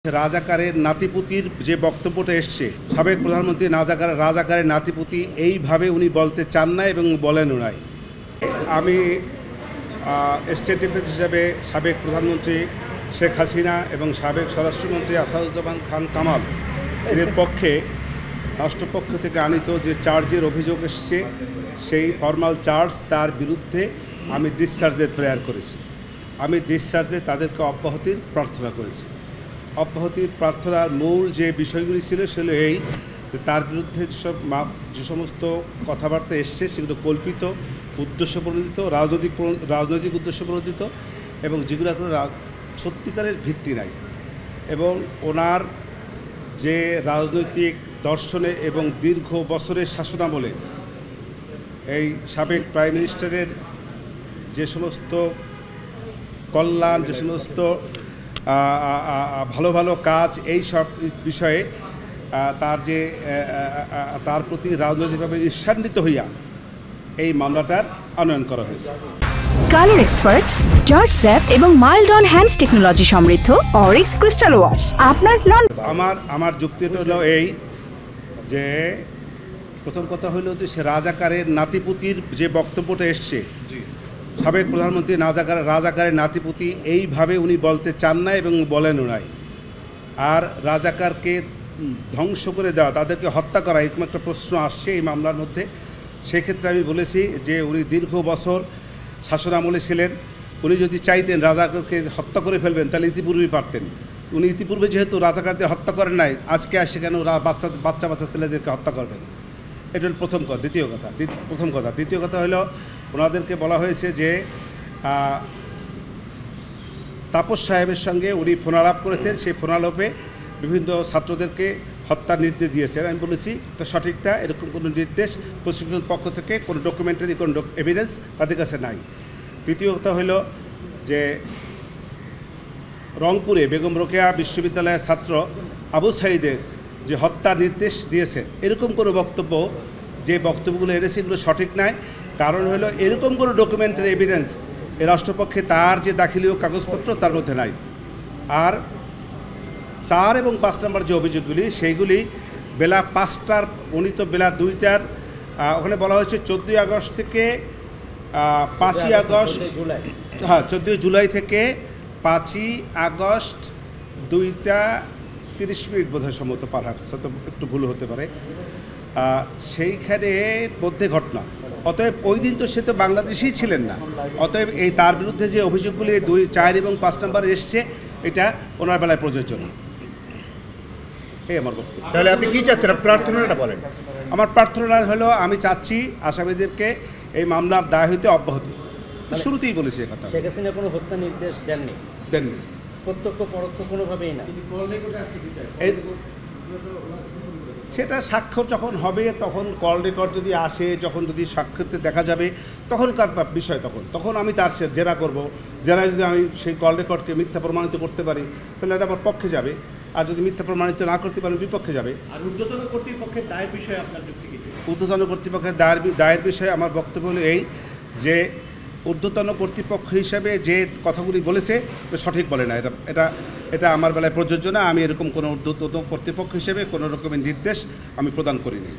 রাজাকারের নাতিপুতির যে বক্তব্যটা এসছে, সাবেক প্রধানমন্ত্রী রাজাকারের নাতিপুতি এইভাবে উনি বলতে চান না এবং বলেনও নাই। আমি স্টেট ডিফেন্স হিসাবে সাবেক প্রধানমন্ত্রী শেখ হাসিনা এবং সাবেক স্বরাষ্ট্রমন্ত্রী আসাদুজ্জামান খান কামাল এদের পক্ষে রাষ্ট্রপক্ষ থেকে আনিত যে চার্জের অভিযোগ এসছে, সেই ফর্মাল চার্জ তার বিরুদ্ধে আমি ডিসচার্জের প্রেয়ার করেছি। আমি ডিসচার্জে তাদেরকে অব্যাহতির প্রার্থনা করেছি। অব্যাহতির প্রার্থনার মূল যে বিষয়গুলি ছিল সেগুলো এই যে তার বিরুদ্ধে যে সমস্ত কথাবার্তা এসছে সেগুলো কল্পিত, উদ্দেশ্যপ্রণোদিত, রাজনৈতিক উদ্দেশ্যপ্রণোদিত এবং যেগুলো কোনো সত্যিকারের ভিত্তি নাই। এবং ওনার যে রাজনৈতিক দর্শনে এবং দীর্ঘ বছরের শাসনামলে এই সাবেক প্রাইম মিনিস্টারের যে সমস্ত কল্যাণ, যে সমস্ত ভালো ভালো কাজ, এই সব বিষয়ে তার প্রতি রাজনৈতিকভাবে ঈর্ষান্বিত হইয়া এই মামলাটার আনয়ন করা হয়েছে। কালার এক্সপার্ট, জর্জ স্যাপ এবং মাইল্ড অন হ্যান্ডস টেকনোলজি সমৃদ্ধ অরিক্স ক্রিস্টাল ওয়াশ আপনার আমার যুক্তিটা হলো এই যে প্রথম কথা হলো যে সে রাজাকারের নাতিপুতির যে বক্তব্যটা এসছে, সাবেক প্রধানমন্ত্রী রাজাকারের নাতিপুতি এইভাবে উনি বলতে চান না এবং বলেনও নাই। আর রাজাকারকে ধ্বংস করে দেওয়া, তাদেরকে হত্যা করা, এরকম একটা প্রশ্ন আসছে এই মামলার মধ্যে। সেক্ষেত্রে আমি বলেছি যে উনি দীর্ঘ বছর শাসনামলে ছিলেন। উনি যদি চাইতেন রাজাকারকে হত্যা করে ফেলবেন তাহলে ইতিপূর্বেই পারতেন। উনি ইতিপূর্বে যেহেতু রাজাকারদের হত্যা করেন নাই, আজকে আসে কেন বাচ্চা ছেলেদেরকে হত্যা করবেন? এটা হল প্রথম কথা। দ্বিতীয় কথা হলো ওনাদেরকে বলা হয়েছে যে তাপস সাহেবের সঙ্গে উনি ফোনালাপ করেছেন, সেই ফোনালাপে বিভিন্ন ছাত্রদেরকে হত্যার নির্দেশ দিয়েছেন। আমি বলেছি এটা সঠিকটা, এরকম কোনো নির্দেশ প্রশিক্ষণ পক্ষ থেকে কোনো ডকুমেন্টারি কোনো এভিডেন্স তাদের কাছে নাই। তৃতীয় কথা হলো যে রংপুরে বেগম রোকেয়া বিশ্ববিদ্যালয়ের ছাত্র আবু সাঈদের যে হত্যার নির্দেশ দিয়েছে, এরকম কোনো বক্তব্য, যে বক্তব্যগুলো এনেছে এগুলো সঠিক নয়। কারণ হলো এরকম কোনো ডকুমেন্টারি এভিডেন্স এ রাষ্ট্রপক্ষে তার যে দাখিলীয় কাগজপত্র তার মধ্যে নাই। আর 4 এবং 5 নম্বর যে অভিযোগগুলি, সেইগুলি বেলা 5টার, উনি তো বেলা 2টার, ওখানে বলা হয়েছে 14 আগস্ট থেকে 5ই আগস্ট, 14 জুলাই থেকে 5ই আগস্ট 2:30 বোধহয় সম্ভবত, পারহাপস, হয়তো একটু ভুল হতে পারে, সেইখানে মধ্যে ঘটনা। অতএব ওই দিন তো সে তো বাংলাদেশেই ছিলেন না। অতএব এই তার বিরুদ্ধে যে অভিযোগগুলি 2, 4 এবং 5 নম্বরে এসছে, এটা ওনার বেলায় প্রযোজ্য না। এই আমার বক্তব্য। তাহলে আপনি কি চাচ্ছেন? প্রার্থনাটা বলেন। আমার প্রার্থনা হলো আমি চাচ্ছি আসামিদেরকে এই মামলার দায় হইতে অব্যাহতি। শুরুতেই বলেছি কথা। শেখ হাসিনা কোনো হত্যা নির্দেশ দেননি? প্রত্যক্ষ পরোক্ষ কোনোভাবেই না। সেটা স্বাক্ষর যখন হবে, তখন কল রেকর্ড যদি আসে, যখন যদি স্বাক্ষরতে দেখা যাবে, তখনকার বিষয়। তখন আমি তার জেরা করব। জেরা যদি আমি সেই কল রেকর্ডকে মিথ্যা প্রমাণিত করতে পারি তাহলে এটা আমার পক্ষে যাবে, আর যদি মিথ্যা প্রমাণিত না করতে পারি বিপক্ষে যাবে। আর ঊর্ধ্বতন কর্তৃপক্ষের দায়ের বিষয়ে আপনার যুক্তি কি? ঊর্ধ্বতন কর্তৃপক্ষের দায়ের বিষয়ে আমার বক্তব্য হলো এই যে ঊর্ধ্বতন কর্তৃপক্ষ হিসাবে যে কথাগুলি বলেছে সঠিক বলে না। এটা আমার বেলায় প্রযোজ্য না। আমি এরকম কোনো ঊর্ধ্বতন কর্তৃপক্ষ হিসেবে কোনো রকমের নির্দেশ আমি প্রদান করিনি।